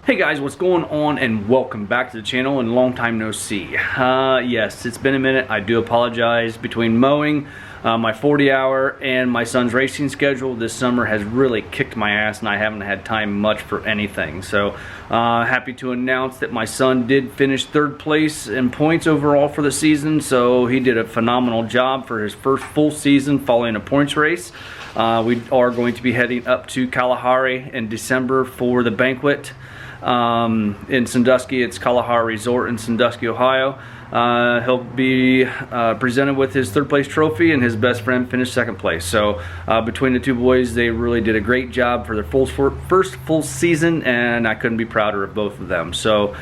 Hey guys, what's going on, and welcome back to the channel, and long time no see. Yes, it's been a minute. I do apologize. Between mowing, my 40-hour and my son's racing schedule, this summer has really kicked my ass and I haven't had time much for anything. So happy to announce that my son did finish third place in points overall for the season, so he did a phenomenal job for his first full season following a points race. We are going to be heading up to Kalahari in December for the banquet. In Sandusky. It's Kalahari Resort in Sandusky, Ohio. He'll be presented with his third place trophy, and his best friend finished second place. So between the two boys, they really did a great job for their first full season, and I couldn't be prouder of both of them. So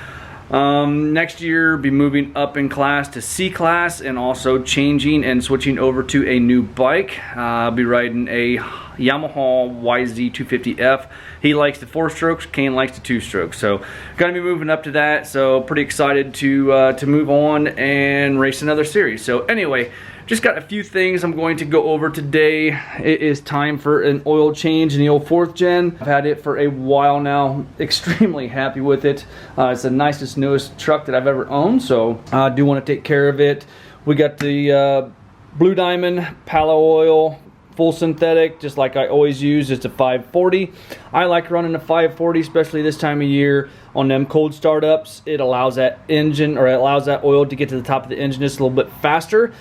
next year, be moving up in class to C class, and also changing and switching over to a new bike. I'll be riding a Yamaha YZ250F. He likes the 4-strokes, Kane likes the 2-strokes. So gonna be moving up to that. So pretty excited to move on and race another series. So anyway, just got a few things I'm going to go over today. It is time for an oil change in the old 4th gen. I've had it for a while now. Extremely happy with it. It's the nicest, newest truck that I've ever owned, so I do want to take care of it. We got the Blue Diamond Palo Oil, full synthetic, just like I always use. It's a 540. I like running a 540, especially this time of year on them cold startups. It allows that engine, or it allows that oil to get to the top of the engine just a little bit faster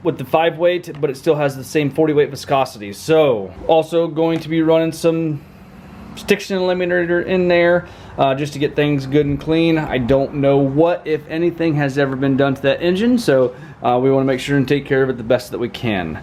with the 5 weight, but it still has the same 40 weight viscosity. So also going to be running some stiction eliminator in there just to get things good and clean. I don't know what, if anything, has ever been done to that engine, so we want to make sure and take care of it the best that we can.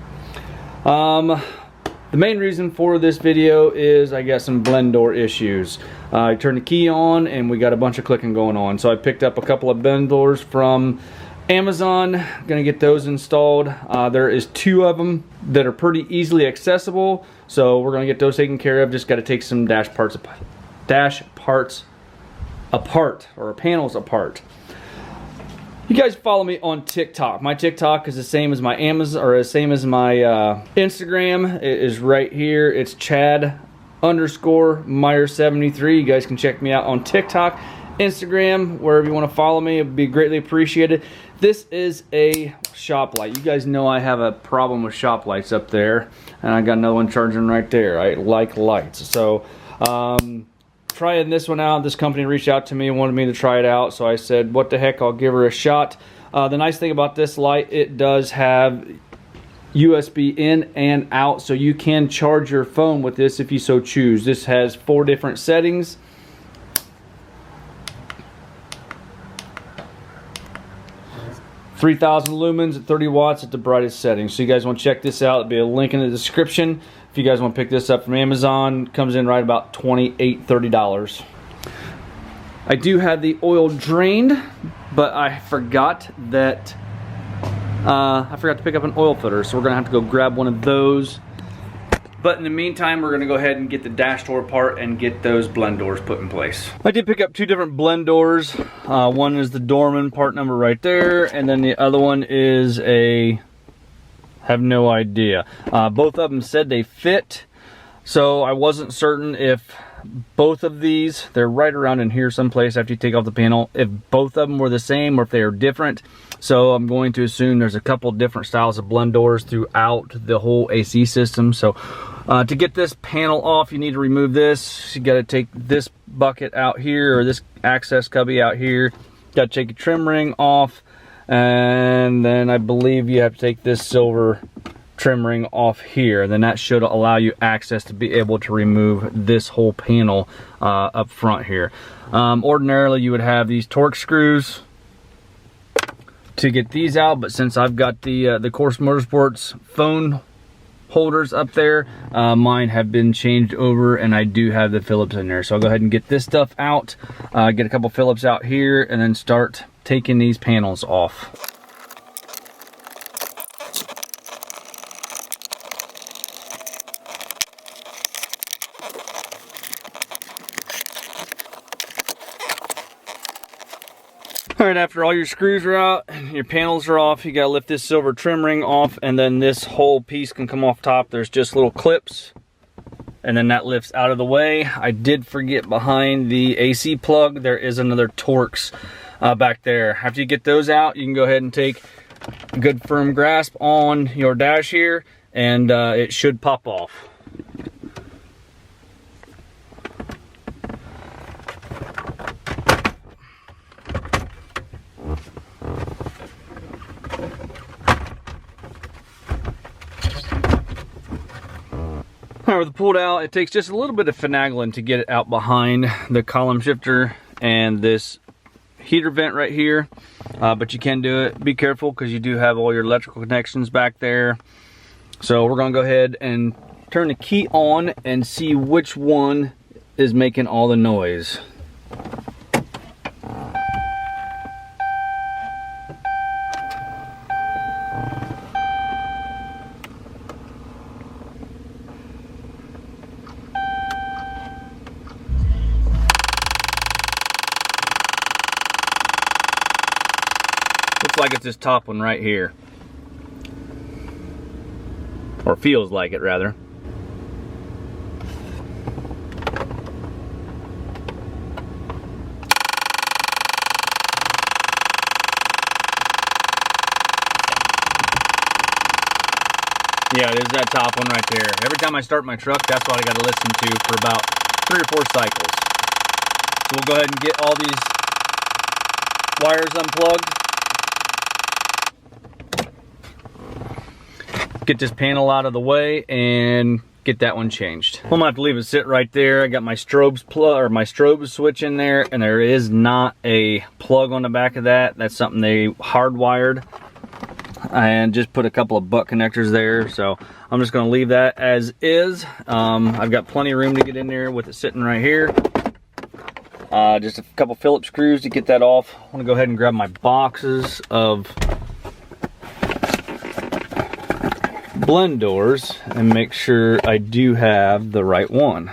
The main reason for this video is I got some blend door issues. I turned the key on and we got a bunch of clicking going on. So I picked up a couple of blend doors from Amazon. Gonna get those installed. There is 2 of them that are pretty easily accessible, so we're gonna get those taken care of. Just got to take some dash parts apart, or panels apart. You guys follow me on TikTok. My TikTok is the same as my Amazon, or the same as my Instagram. It is right here. It's Chad_Meyer73. You guys can check me out on TikTok, Instagram, wherever you want to follow me. It would be greatly appreciated. This is a shop light. You guys know I have a problem with shop lights up there, and I got another one charging right there. I like lights. So trying this one out. This company reached out to me and wanted me to try it out, so I said, what the heck, I'll give her a shot. The nice thing about this light, it does have USB in and out, so you can charge your phone with this if you so choose. This has 4 different settings. $3,000 lumens at 30 watts at the brightest setting. So you guys want to check this out. There'll be a link in the description. If you guys want to pick this up from Amazon, comes in right about $28, $30. I do have the oil drained, but I forgot that to pick up an oil filter, so we're gonna have to go grab one of those. But in the meantime, we're gonna go ahead and get the dash door apart and get those blend doors put in place. I did pick up 2 different blend doors. One is the Dorman part number right there, and then the other one is a, have no idea. Both of them said they fit, so I wasn't certain if both of these, they're right around in here someplace after you take off the panel, if both of them were the same or if they are different. So I'm going to assume there's a couple different styles of blend doors throughout the whole AC system. So to get this panel off, you need to remove this. You got to take this bucket out here, or this access cubby out here. Got to take a trim ring off, and then I believe you have to take this silver trim ring off here. Then that should allow you access to be able to remove this whole panel up front here. Ordinarily you would have these Torx screws to get these out, but since I've got the Course Motorsports phone holders up there, mine have been changed over, and I do have the Phillips in there. So I'll go ahead and get this stuff out, get a couple Phillips out here, and then start taking these panels off. Alright, after all your screws are out, your panels are off, you gotta lift this silver trim ring off, and then this whole piece can come off top. There's just little clips and then that lifts out of the way. I did forget behind the AC plug, there is another Torx back there. After you get those out, you can go ahead and take a good firm grasp on your dash here, and it should pop off. All right, with it pulled out, it takes just a little bit of finagling to get it out behind the column shifter and this heater vent right here, but you can do it. Be careful because you do have all your electrical connections back there. So we're gonna go ahead and turn the key on and see which one is making all the noise. Looks like it's this top one right here. Or feels like it, rather. Yeah, it is that top one right there. Every time I start my truck, that's what I got to listen to for about 3 or 4 cycles. So we'll go ahead and get all these wires unplugged. Get this panel out of the way and get that one changed. I'm gonna have to leave it sit right there. I got my strobe switch in there, and there is not a plug on the back of that. That's something they hardwired, and just put a couple of butt connectors there. So I'm just gonna leave that as is. I've got plenty of room to get in there with it sitting right here. Just a couple Phillips screws to get that off. I'm gonna go ahead and grab my boxes of blend doors and make sure I do have the right one.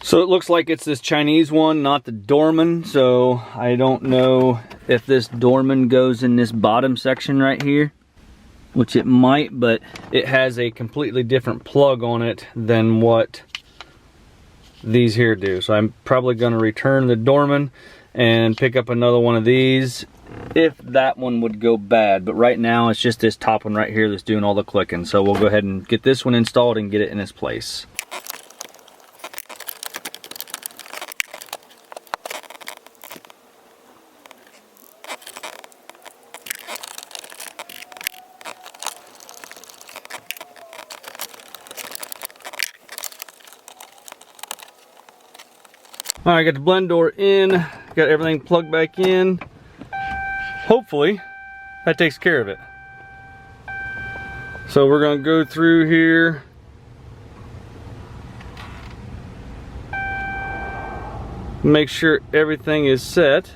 So it looks like it's this Chinese one, not the Dorman. So I don't know if this Dorman goes in this bottom section right here, which it might, but it has a completely different plug on it than what these here do. So I'm probably going to return the Dorman and pick up another one of these if that one would go bad. But right now it's just this top one right here that's doing all the clicking. So we'll go ahead and get this one installed and get it in its place. All right, got the blend door in, got everything plugged back in. Hopefully that takes care of it. So we're gonna go through here. Make sure everything is set.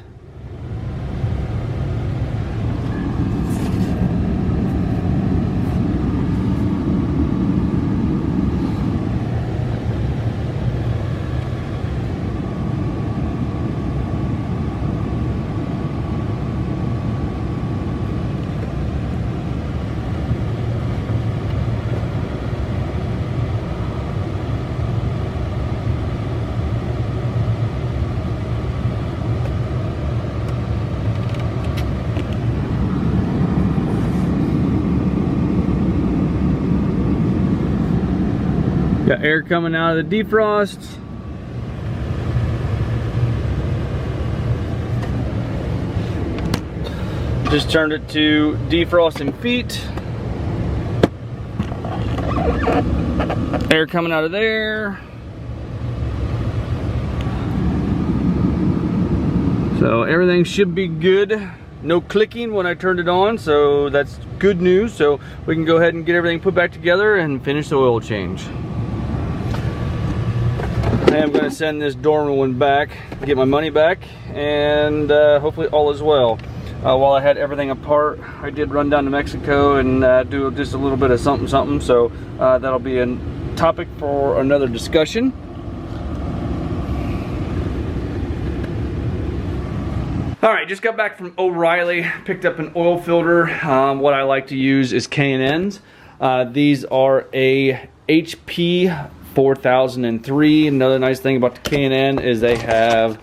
Got air coming out of the defrost. Just turned it to defrosting feet. Air coming out of there. So everything should be good. No clicking when I turned it on, so that's good news. So we can go ahead and get everything put back together and finish the oil change. I am going to send this Dorman one back, get my money back, and hopefully all is well. While I had everything apart, I did run down to Mexico and do just a little bit of something, so that'll be a topic for another discussion. Alright, just got back from O'Reilly, picked up an oil filter. What I like to use is K&N's. These are a HP 4003. Another nice thing about the K&N is they have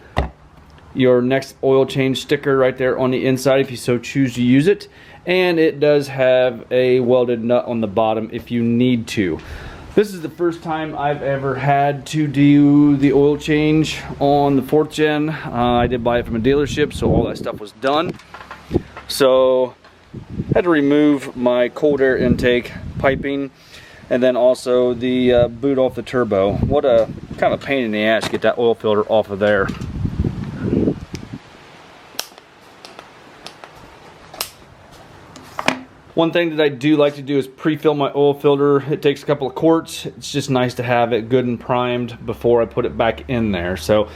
your next oil change sticker right there on the inside if you so choose to use it, and it does have a welded nut on the bottom if you need to. This is the first time I've ever had to do the oil change on the 4th gen. I did buy it from a dealership, so all that stuff was done. So I had to remove my cold air intake piping, and then also the boot off the turbo. What a kind of pain in the ass to get that oil filter off of there. One thing that I do like to do is pre-fill my oil filter. It takes a couple of quarts. It's just nice to have it good and primed before I put it back in there. So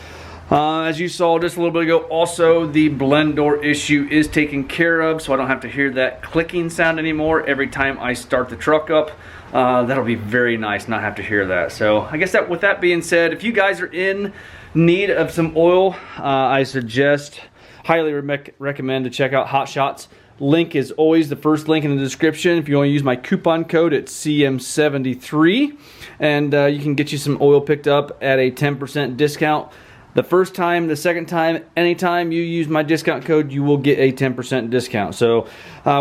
as you saw just a little bit ago, also the blend door issue is taken care of, so I don't have to hear that clicking sound anymore every time I start the truck up. That'll be very nice, not have to hear that. So I guess that with that being said, if you guys are in need of some oil, I suggest, highly recommend to check out Hot Shots. Link is always the first link in the description. If you want to use my coupon code, it's CM73, and you can get you some oil picked up at a 10% discount. The first time, the second time, anytime you use my discount code, you will get a 10% discount. So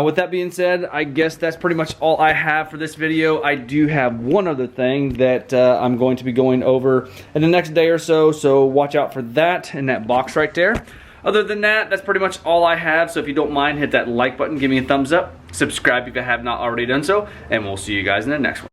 with that being said, I guess that's pretty much all I have for this video. I do have one other thing that I'm going to be going over in the next day or so, so watch out for that in that box right there. Other than that, that's pretty much all I have. So if you don't mind, hit that like button, give me a thumbs up, subscribe if you have not already done so, and we'll see you guys in the next one.